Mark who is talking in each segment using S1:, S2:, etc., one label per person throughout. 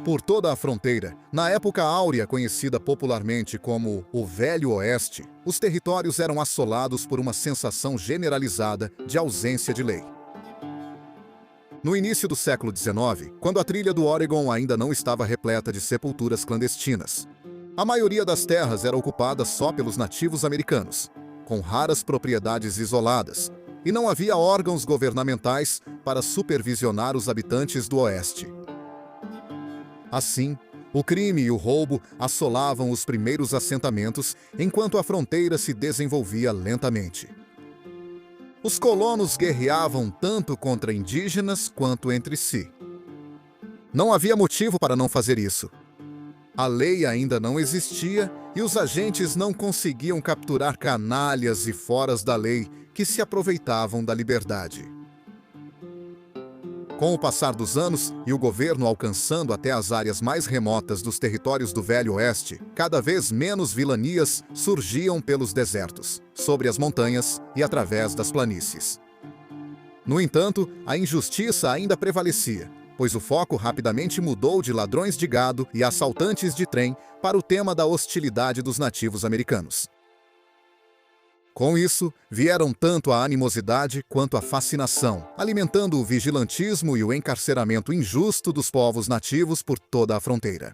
S1: Por toda a fronteira, na época áurea conhecida popularmente como o Velho Oeste, os territórios eram assolados por uma sensação generalizada de ausência de lei. No início do século XIX, quando a trilha do Oregon ainda não estava repleta de sepulturas clandestinas, a maioria das terras era ocupada só pelos nativos americanos, com raras propriedades isoladas, e não havia órgãos governamentais para supervisionar os habitantes do Oeste. Assim, o crime e o roubo assolavam os primeiros assentamentos enquanto a fronteira se desenvolvia lentamente. Os colonos guerreavam tanto contra indígenas quanto entre si. Não havia motivo para não fazer isso. A lei ainda não existia e os agentes não conseguiam capturar canalhas e foras da lei que se aproveitavam da liberdade. Com o passar dos anos e o governo alcançando até as áreas mais remotas dos territórios do Velho Oeste, cada vez menos vilanias surgiam pelos desertos, sobre as montanhas e através das planícies. No entanto, a injustiça ainda prevalecia, pois o foco rapidamente mudou de ladrões de gado e assaltantes de trem para o tema da hostilidade dos nativos americanos. Com isso, vieram tanto a animosidade quanto a fascinação, alimentando o vigilantismo e o encarceramento injusto dos povos nativos por toda a fronteira.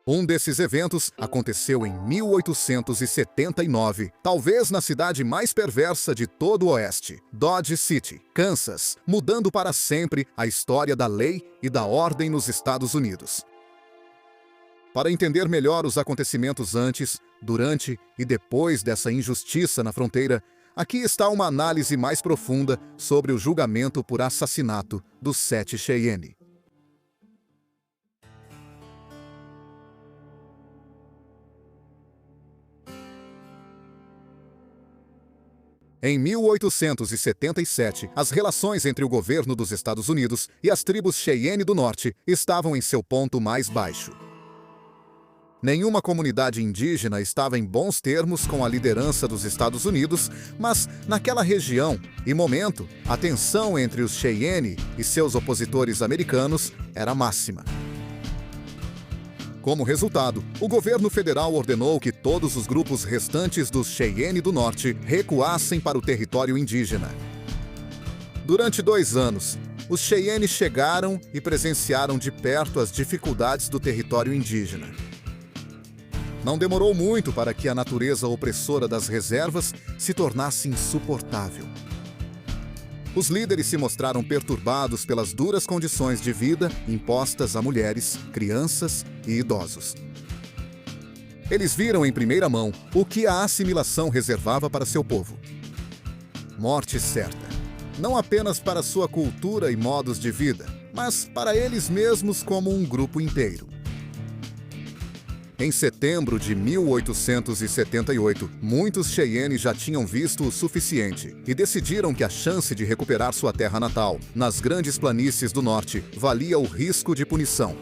S1: Um desses eventos aconteceu em 1879, talvez na cidade mais perversa de todo o Oeste, Dodge City, Kansas, mudando para sempre a história da lei e da ordem nos Estados Unidos. Para entender melhor os acontecimentos antes, durante e depois dessa injustiça na fronteira, aqui está uma análise mais profunda sobre o julgamento por assassinato dos 7 Cheyenne. Em 1877, as relações entre o governo dos Estados Unidos e as tribos Cheyenne do Norte estavam em seu ponto mais baixo. Nenhuma comunidade indígena estava em bons termos com a liderança dos Estados Unidos, mas, naquela região e momento, a tensão entre os Cheyenne e seus opositores americanos era máxima. Como resultado, o governo federal ordenou que todos os grupos restantes dos Cheyenne do Norte recuassem para o território indígena. Durante 2 anos, os Cheyenne chegaram e presenciaram de perto as dificuldades do território indígena. Não demorou muito para que a natureza opressora das reservas se tornasse insuportável. Os líderes se mostraram perturbados pelas duras condições de vida impostas a mulheres, crianças e idosos. Eles viram em primeira mão o que a assimilação reservava para seu povo. Morte certa, não apenas para sua cultura e modos de vida, mas para eles mesmos como um grupo inteiro. Em setembro de 1878, muitos Cheyenne já tinham visto o suficiente e decidiram que a chance de recuperar sua terra natal, nas grandes planícies do norte, valia o risco de punição.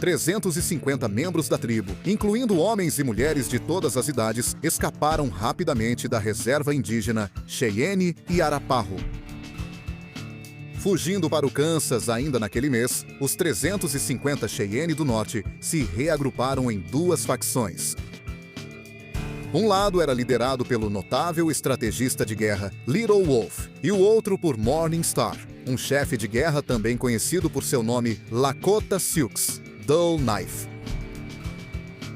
S1: 350 membros da tribo, incluindo homens e mulheres de todas as idades, escaparam rapidamente da reserva indígena Cheyenne e Arapaho. Fugindo para o Kansas ainda naquele mês, os 350 Cheyenne do Norte se reagruparam em 2 facções. Um lado era liderado pelo notável estrategista de guerra Little Wolf e o outro por Morning Star, um chefe de guerra também conhecido por seu nome Lakota Sioux, Dull Knife.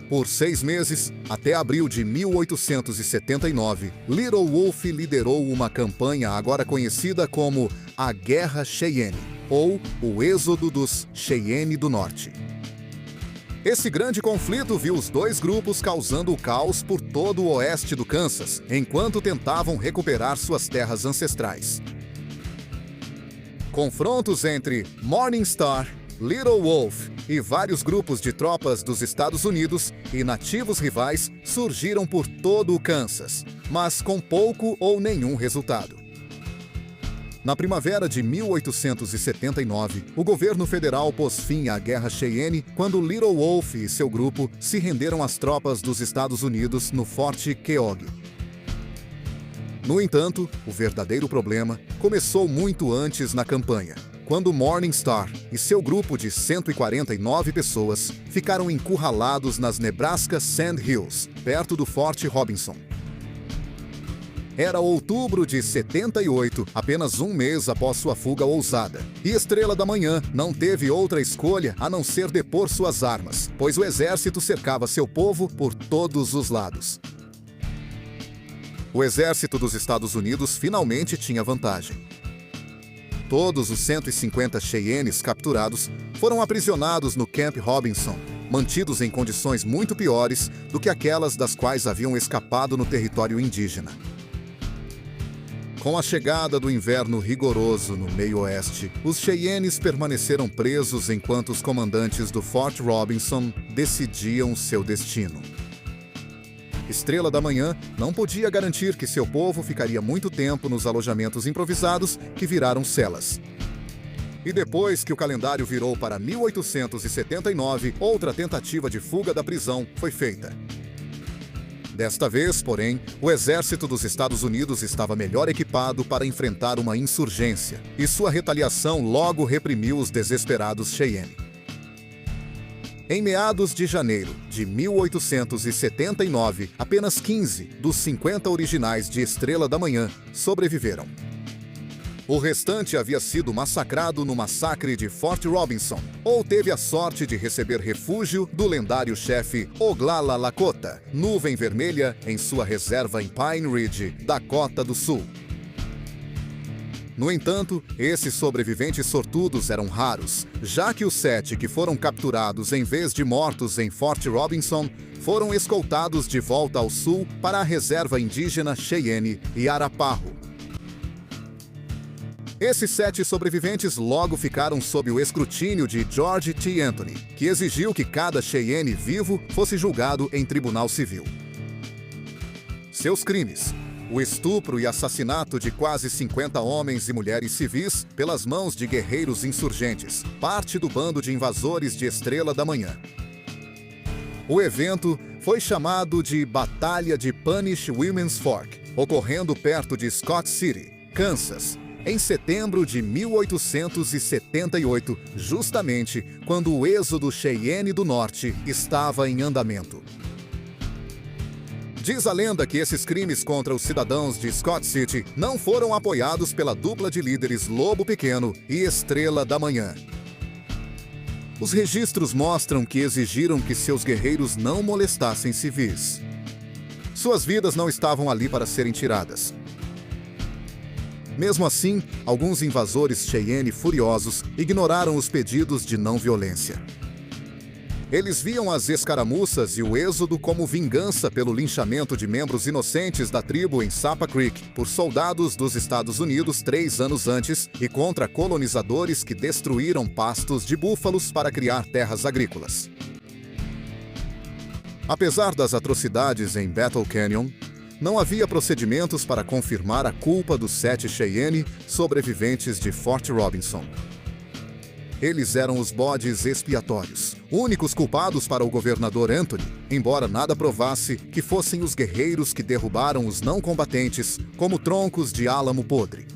S1: Por 6 meses, até abril de 1879, Little Wolf liderou uma campanha agora conhecida como a Guerra Cheyenne, ou o Êxodo dos Cheyenne do Norte. Esse grande conflito viu os 2 grupos causando o caos por todo o oeste do Kansas, enquanto tentavam recuperar suas terras ancestrais. Confrontos entre Morning Star, Little Wolf e vários grupos de tropas dos Estados Unidos e nativos rivais surgiram por todo o Kansas, mas com pouco ou nenhum resultado. Na primavera de 1879, o governo federal pôs fim à Guerra Cheyenne quando Little Wolf e seu grupo se renderam às tropas dos Estados Unidos no Forte Keogh. No entanto, o verdadeiro problema começou muito antes na campanha. quando Morningstar e seu grupo de 149 pessoas ficaram encurralados nas Nebraska Sand Hills, perto do Forte Robinson. Era outubro de 78, apenas um mês após sua fuga ousada. E Estrela da Manhã não teve outra escolha a não ser depor suas armas, pois o exército cercava seu povo por todos os lados. O exército dos Estados Unidos finalmente tinha vantagem. Todos os 150 Cheyennes capturados foram aprisionados no Camp Robinson, mantidos em condições muito piores do que aquelas das quais haviam escapado no território indígena. Com a chegada do inverno rigoroso no meio-oeste, os Cheyennes permaneceram presos enquanto os comandantes do Fort Robinson decidiam seu destino. Estrela da Manhã não podia garantir que seu povo ficaria muito tempo nos alojamentos improvisados que viraram celas. E depois que o calendário virou para 1879, outra tentativa de fuga da prisão foi feita. Desta vez, porém, o exército dos Estados Unidos estava melhor equipado para enfrentar uma insurgência, e sua retaliação logo reprimiu os desesperados Cheyenne. Em meados de janeiro de 1879, apenas 15 dos 50 originais de Estrela da Manhã sobreviveram. O restante havia sido massacrado no massacre de Fort Robinson, ou teve a sorte de receber refúgio do lendário chefe Oglala Lakota, Nuvem Vermelha, em sua reserva em Pine Ridge, Dakota do Sul. No entanto, esses sobreviventes sortudos eram raros, já que os 7 que foram capturados em vez de mortos em Fort Robinson foram escoltados de volta ao sul para a reserva indígena Cheyenne e Arapaho. Esses 7 sobreviventes logo ficaram sob o escrutínio de George T. Anthony, que exigiu que cada Cheyenne vivo fosse julgado em tribunal civil. Seus crimes: o estupro e assassinato de quase 50 homens e mulheres civis pelas mãos de guerreiros insurgentes, parte do bando de invasores de Estrela da Manhã. O evento foi chamado de Batalha de Punish Women's Fork, ocorrendo perto de Scott City, Kansas, em setembro de 1878, justamente quando o êxodo Cheyenne do Norte estava em andamento. Diz a lenda que esses crimes contra os cidadãos de Scott City não foram apoiados pela dupla de líderes Lobo Pequeno e Estrela da Manhã. Os registros mostram que exigiram que seus guerreiros não molestassem civis. Suas vidas não estavam ali para serem tiradas. Mesmo assim, alguns invasores Cheyenne furiosos ignoraram os pedidos de não violência. Eles viam as escaramuças e o êxodo como vingança pelo linchamento de membros inocentes da tribo em Sapa Creek por soldados dos Estados Unidos 3 anos antes e contra colonizadores que destruíram pastos de búfalos para criar terras agrícolas. Apesar das atrocidades em Battle Canyon, não havia procedimentos para confirmar a culpa dos 7 Cheyenne sobreviventes de Fort Robinson. Eles eram os bodes expiatórios, únicos culpados para o governador Anthony, embora nada provasse que fossem os guerreiros que derrubaram os não combatentes como troncos de álamo podre.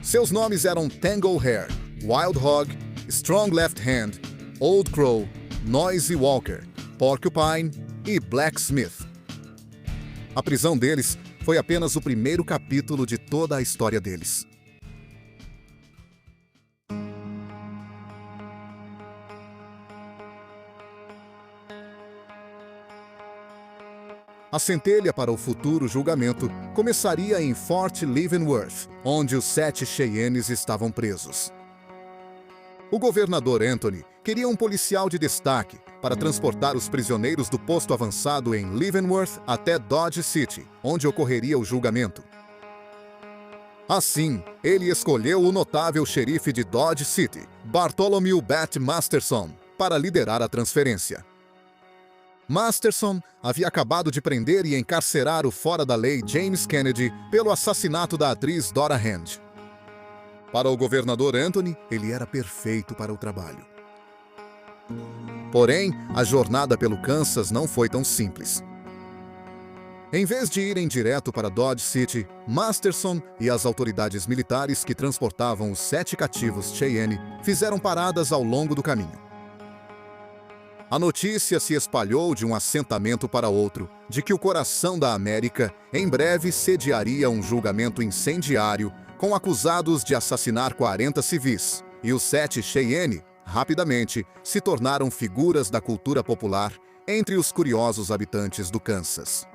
S1: Seus nomes eram Tangle Hare, Wild Hog, Strong Left Hand, Old Crow, Noisy Walker, Porcupine e Blacksmith. A prisão deles foi apenas o primeiro capítulo de toda a história deles. A centelha para o futuro julgamento começaria em Fort Leavenworth, onde os 7 Cheyennes estavam presos. O governador Anthony queria um policial de destaque para transportar os prisioneiros do posto avançado em Leavenworth até Dodge City, onde ocorreria o julgamento. Assim, ele escolheu o notável xerife de Dodge City, Bartholomew Bat Masterson, para liderar a transferência. Masterson havia acabado de prender e encarcerar o fora-da-lei James Kennedy pelo assassinato da atriz Dora Hand. Para o governador Anthony, ele era perfeito para o trabalho. Porém, a jornada pelo Kansas não foi tão simples. Em vez de irem direto para Dodge City, Masterson e as autoridades militares que transportavam os 7 cativos Cheyenne fizeram paradas ao longo do caminho. A notícia se espalhou de um assentamento para outro, de que o coração da América em breve sediaria um julgamento incendiário com acusados de assassinar 40 civis, e os 7 Cheyenne, rapidamente, se tornaram figuras da cultura popular entre os curiosos habitantes do Kansas.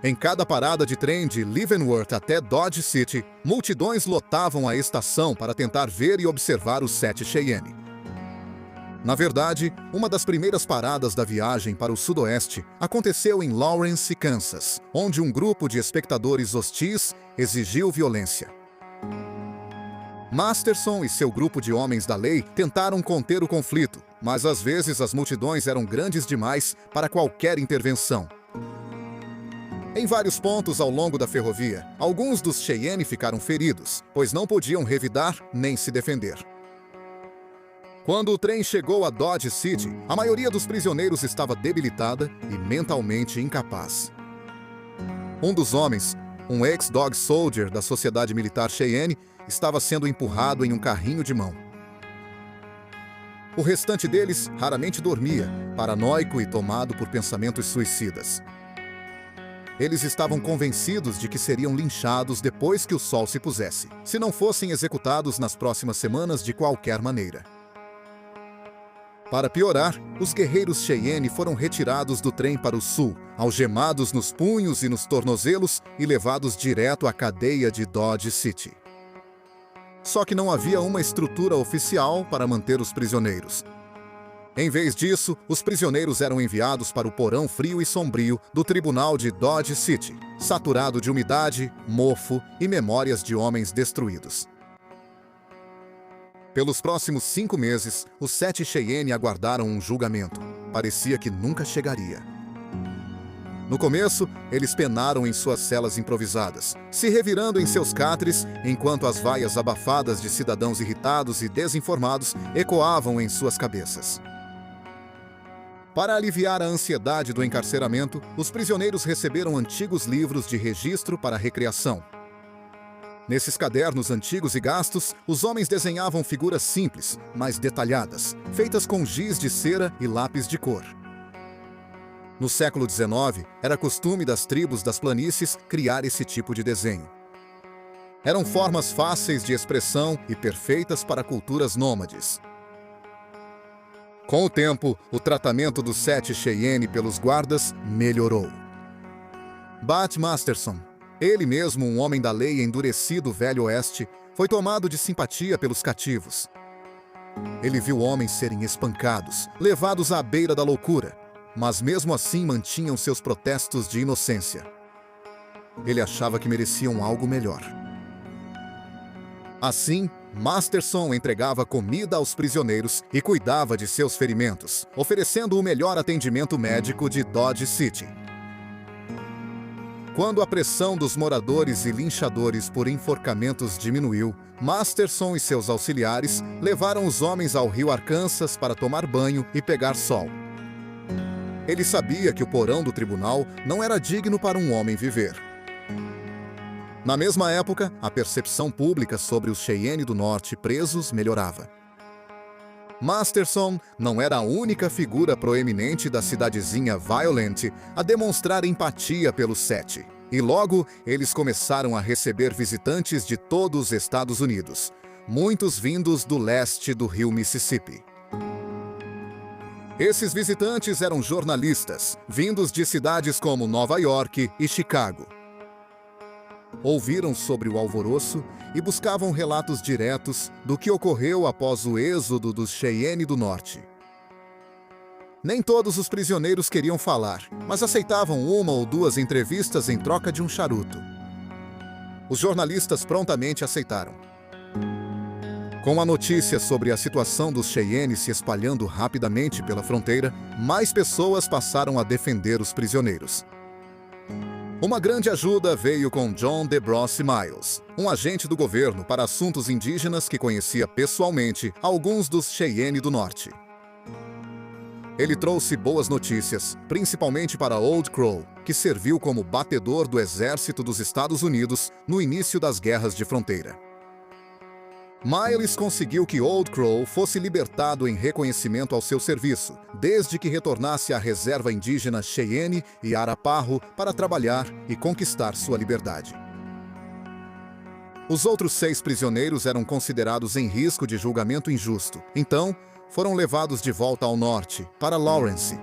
S1: Em cada parada de trem de Leavenworth até Dodge City, multidões lotavam a estação para tentar ver e observar os 7 Cheyenne. Na verdade, uma das primeiras paradas da viagem para o sudoeste aconteceu em Lawrence, Kansas, onde um grupo de espectadores hostis exigiu violência. Masterson e seu grupo de homens da lei tentaram conter o conflito, mas às vezes as multidões eram grandes demais para qualquer intervenção. Em vários pontos ao longo da ferrovia, alguns dos Cheyenne ficaram feridos, pois não podiam revidar nem se defender. Quando o trem chegou a Dodge City, a maioria dos prisioneiros estava debilitada e mentalmente incapaz. Um dos homens, um ex-dog soldier da Sociedade Militar Cheyenne, estava sendo empurrado em um carrinho de mão. O restante deles raramente dormia, paranoico e tomado por pensamentos suicidas. Eles estavam convencidos de que seriam linchados depois que o sol se pusesse, se não fossem executados nas próximas semanas de qualquer maneira. Para piorar, os guerreiros Cheyenne foram retirados do trem para o sul, algemados nos punhos e nos tornozelos e levados direto à cadeia de Dodge City. Só que não havia uma estrutura oficial para manter os prisioneiros. Em vez disso, os prisioneiros eram enviados para o porão frio e sombrio do tribunal de Dodge City, saturado de umidade, mofo e memórias de homens destruídos. Pelos próximos 5 meses, os 7 Cheyenne aguardaram um julgamento. Parecia que nunca chegaria. No começo, eles penaram em suas celas improvisadas, se revirando em seus catres, enquanto as vaias abafadas de cidadãos irritados e desinformados ecoavam em suas cabeças. Para aliviar a ansiedade do encarceramento, os prisioneiros receberam antigos livros de registro para recreação. Nesses cadernos antigos e gastos, os homens desenhavam figuras simples, mas detalhadas, feitas com giz de cera e lápis de cor. No século XIX, era costume das tribos das planícies criar esse tipo de desenho. Eram formas fáceis de expressão e perfeitas para culturas nômades. Com o tempo, o tratamento dos 7 Cheyenne pelos guardas melhorou. Bat Masterson, ele mesmo um homem da lei endurecido velho oeste, foi tomado de simpatia pelos cativos. Ele viu homens serem espancados, levados à beira da loucura, mas mesmo assim mantinham seus protestos de inocência. Ele achava que mereciam algo melhor. Assim, Masterson entregava comida aos prisioneiros e cuidava de seus ferimentos, oferecendo o melhor atendimento médico de Dodge City. Quando a pressão dos moradores e linchadores por enforcamentos diminuiu, Masterson e seus auxiliares levaram os homens ao rio Arkansas para tomar banho e pegar sol. Ele sabia que o porão do tribunal não era digno para um homem viver. Na mesma época, a percepção pública sobre os Cheyenne do Norte presos melhorava. Masterson não era a única figura proeminente da cidadezinha Violent a demonstrar empatia pelos 7. E logo, eles começaram a receber visitantes de todos os Estados Unidos, muitos vindos do leste do rio Mississippi. Esses visitantes eram jornalistas, vindos de cidades como Nova York e Chicago. Ouviram sobre o alvoroço e buscavam relatos diretos do que ocorreu após o êxodo dos Cheyenne do Norte. Nem todos os prisioneiros queriam falar, mas aceitavam 1 ou 2 entrevistas em troca de um charuto. Os jornalistas prontamente aceitaram. Com a notícia sobre a situação dos Cheyenne se espalhando rapidamente pela fronteira, mais pessoas passaram a defender os prisioneiros. Uma grande ajuda veio com John DeBrossi Miles, um agente do governo para assuntos indígenas que conhecia pessoalmente alguns dos Cheyenne do Norte. Ele trouxe boas notícias, principalmente para Old Crow, que serviu como batedor do exército dos Estados Unidos no início das guerras de fronteira. Miles conseguiu que Old Crow fosse libertado em reconhecimento ao seu serviço, desde que retornasse à reserva indígena Cheyenne e Arapaho para trabalhar e conquistar sua liberdade. Os outros 6 prisioneiros eram considerados em risco de julgamento injusto, então foram levados de volta ao norte, para Lawrence.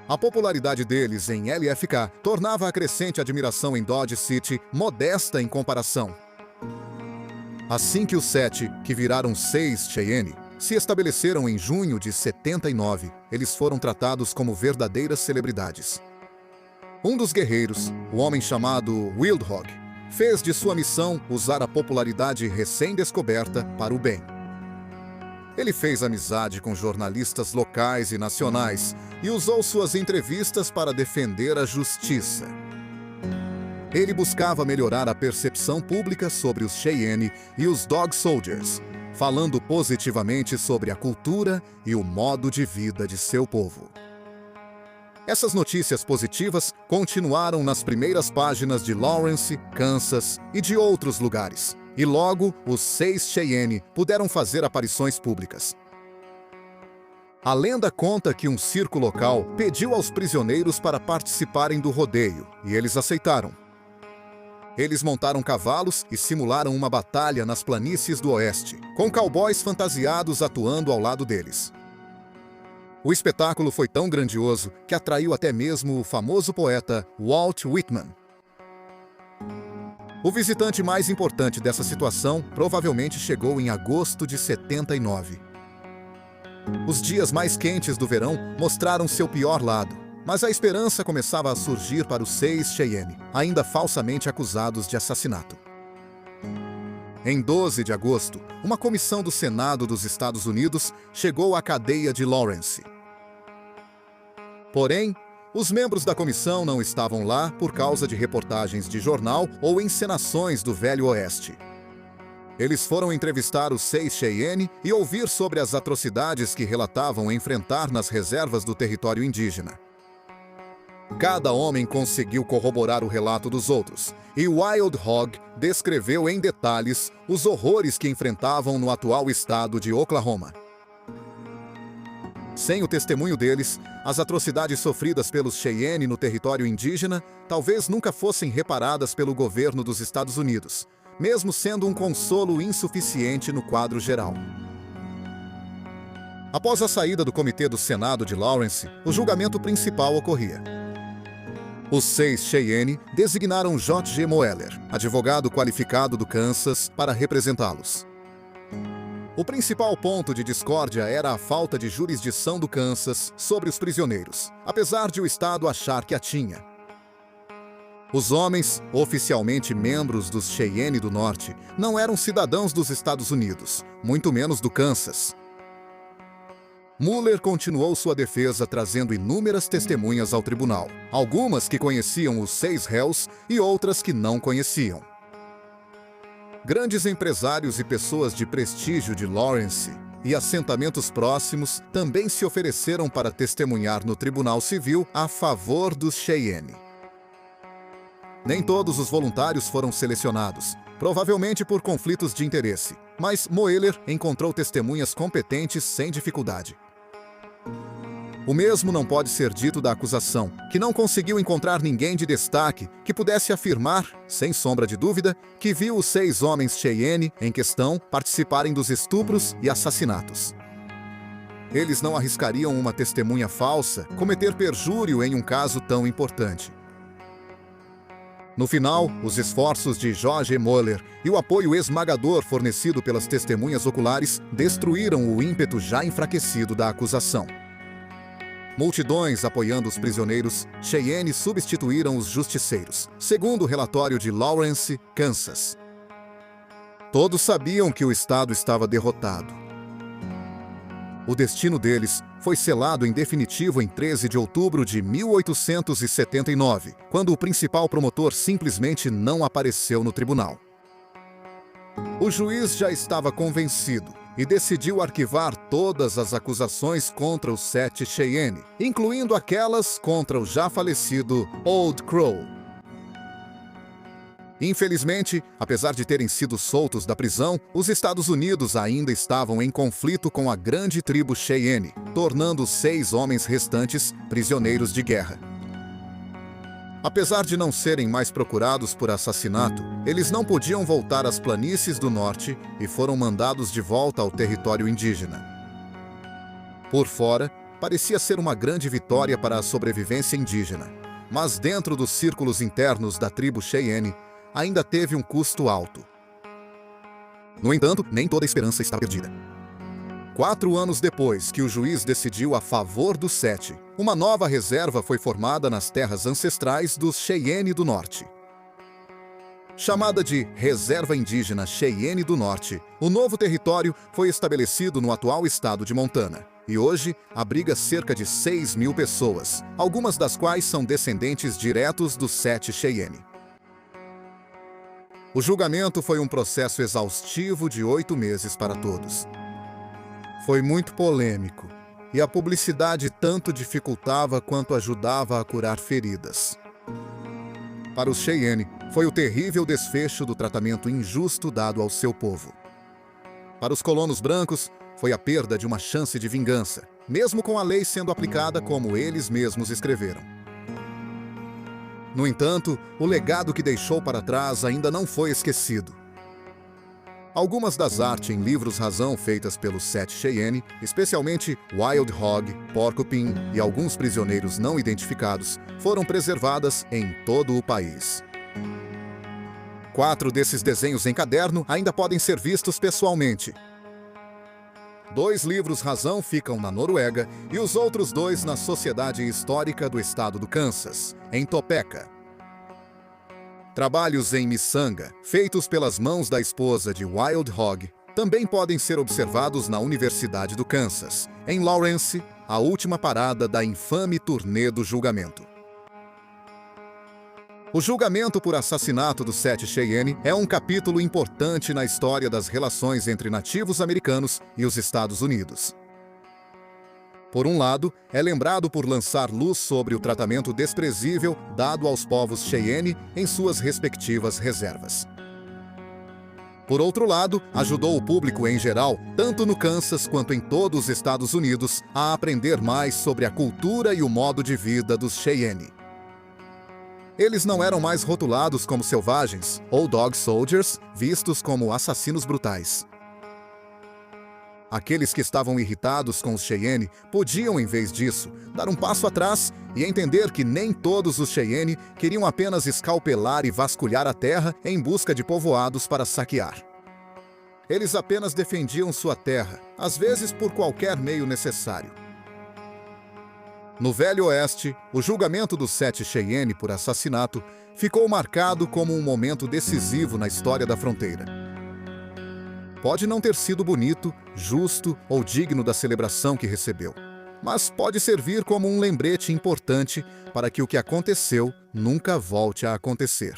S1: A popularidade deles em LFK tornava a crescente admiração em Dodge City modesta em comparação. Assim que os 7, que viraram 6 Cheyenne, se estabeleceram em junho de 79, eles foram tratados como verdadeiras celebridades. Um dos guerreiros, o homem chamado Wildhog, fez de sua missão usar a popularidade recém-descoberta para o bem. Ele fez amizade com jornalistas locais e nacionais e usou suas entrevistas para defender a justiça. Ele buscava melhorar a percepção pública sobre os Cheyenne e os Dog Soldiers, falando positivamente sobre a cultura e o modo de vida de seu povo. Essas notícias positivas continuaram nas primeiras páginas de Lawrence, Kansas e de outros lugares, e logo os 6 Cheyenne puderam fazer aparições públicas. A lenda conta que um circo local pediu aos prisioneiros para participarem do rodeio, e eles aceitaram. Eles montaram cavalos e simularam uma batalha nas planícies do oeste, com cowboys fantasiados atuando ao lado deles. O espetáculo foi tão grandioso que atraiu até mesmo o famoso poeta Walt Whitman. O visitante mais importante dessa situação provavelmente chegou em agosto de 79. Os dias mais quentes do verão mostraram seu pior lado, mas a esperança começava a surgir para os 6 Cheyenne, ainda falsamente acusados de assassinato. Em 12 de agosto, uma comissão do Senado dos Estados Unidos chegou à cadeia de Lawrence. Porém, os membros da comissão não estavam lá por causa de reportagens de jornal ou encenações do Velho Oeste. Eles foram entrevistar os 6 Cheyenne e ouvir sobre as atrocidades que relatavam enfrentar nas reservas do território indígena. Cada homem conseguiu corroborar o relato dos outros, e Wild Hog descreveu em detalhes os horrores que enfrentavam no atual estado de Oklahoma. Sem o testemunho deles, as atrocidades sofridas pelos Cheyenne no território indígena talvez nunca fossem reparadas pelo governo dos Estados Unidos, mesmo sendo um consolo insuficiente no quadro geral. Após a saída do comitê do Senado de Lawrence, o julgamento principal ocorria. Os 6 Cheyenne designaram J.G. Moeller, advogado qualificado do Kansas, para representá-los. O principal ponto de discórdia era a falta de jurisdição do Kansas sobre os prisioneiros, apesar de o Estado achar que a tinha. Os homens, oficialmente membros dos Cheyenne do Norte, não eram cidadãos dos Estados Unidos, muito menos do Kansas. Mueller continuou sua defesa trazendo inúmeras testemunhas ao tribunal, algumas que conheciam os 6 réus e outras que não conheciam. Grandes empresários e pessoas de prestígio de Lawrence e assentamentos próximos também se ofereceram para testemunhar no tribunal civil a favor dos Cheyenne. Nem todos os voluntários foram selecionados, provavelmente por conflitos de interesse, mas Moeller encontrou testemunhas competentes sem dificuldade. O mesmo não pode ser dito da acusação, que não conseguiu encontrar ninguém de destaque que pudesse afirmar, sem sombra de dúvida, que viu os 6 homens Cheyenne em questão participarem dos estupros e assassinatos. Eles não arriscariam uma testemunha falsa cometer perjúrio em um caso tão importante. No final, os esforços de J.G. Moeller e o apoio esmagador fornecido pelas testemunhas oculares destruíram o ímpeto já enfraquecido da acusação. Multidões apoiando os prisioneiros, Cheyenne substituíram os justiceiros, segundo o relatório de Lawrence, Kansas. Todos sabiam que o Estado estava derrotado. O destino deles foi selado em definitivo em 13 de outubro de 1879, quando o principal promotor simplesmente não apareceu no tribunal. O juiz já estava convencido, e decidiu arquivar todas as acusações contra os 7 Cheyenne, incluindo aquelas contra o já falecido Old Crow. Infelizmente, apesar de terem sido soltos da prisão, os Estados Unidos ainda estavam em conflito com a grande tribo Cheyenne, tornando os 6 homens restantes prisioneiros de guerra. Apesar de não serem mais procurados por assassinato, eles não podiam voltar às planícies do norte e foram mandados de volta ao território indígena. Por fora, parecia ser uma grande vitória para a sobrevivência indígena, mas dentro dos círculos internos da tribo Cheyenne, ainda teve um custo alto. No entanto, nem toda a esperança está perdida. 4 anos depois que o juiz decidiu a favor dos 7, uma nova reserva foi formada nas terras ancestrais dos Cheyenne do Norte. Chamada de Reserva Indígena Cheyenne do Norte, o novo território foi estabelecido no atual estado de Montana e hoje abriga cerca de 6.000 pessoas, algumas das quais são descendentes diretos dos 7 Cheyenne. O julgamento foi um processo exaustivo de 8 meses para todos. Foi muito polêmico, e a publicidade tanto dificultava quanto ajudava a curar feridas. Para os Cheyenne, foi o terrível desfecho do tratamento injusto dado ao seu povo. Para os colonos brancos, foi a perda de uma chance de vingança, mesmo com a lei sendo aplicada como eles mesmos escreveram. No entanto, o legado que deixou para trás ainda não foi esquecido. Algumas das artes em livros-razão feitas pelos 7 Cheyenne, especialmente Wild Hog, Porcupine e alguns prisioneiros não identificados, foram preservadas em todo o país. 4 desses desenhos em caderno ainda podem ser vistos pessoalmente. 2 livros-razão ficam na Noruega e os outros 2 na Sociedade Histórica do Estado do Kansas, em Topeka. Trabalhos em miçanga, feitos pelas mãos da esposa de Wild Hog, também podem ser observados na Universidade do Kansas, em Lawrence, a última parada da infame turnê do julgamento. O julgamento por assassinato dos 7 Cheyenne é um capítulo importante na história das relações entre nativos americanos e os Estados Unidos. Por um lado, é lembrado por lançar luz sobre o tratamento desprezível dado aos povos Cheyenne em suas respectivas reservas. Por outro lado, ajudou o público em geral, tanto no Kansas quanto em todos os Estados Unidos, a aprender mais sobre a cultura e o modo de vida dos Cheyenne. Eles não eram mais rotulados como selvagens ou dog soldiers, vistos como assassinos brutais. Aqueles que estavam irritados com os Cheyenne podiam, em vez disso, dar um passo atrás e entender que nem todos os Cheyenne queriam apenas escalpelar e vasculhar a terra em busca de povoados para saquear. Eles apenas defendiam sua terra, às vezes por qualquer meio necessário. No Velho Oeste, o julgamento dos 7 Cheyenne por assassinato ficou marcado como um momento decisivo na história da fronteira. Pode não ter sido bonito, justo ou digno da celebração que recebeu, mas pode servir como um lembrete importante para que o que aconteceu nunca volte a acontecer.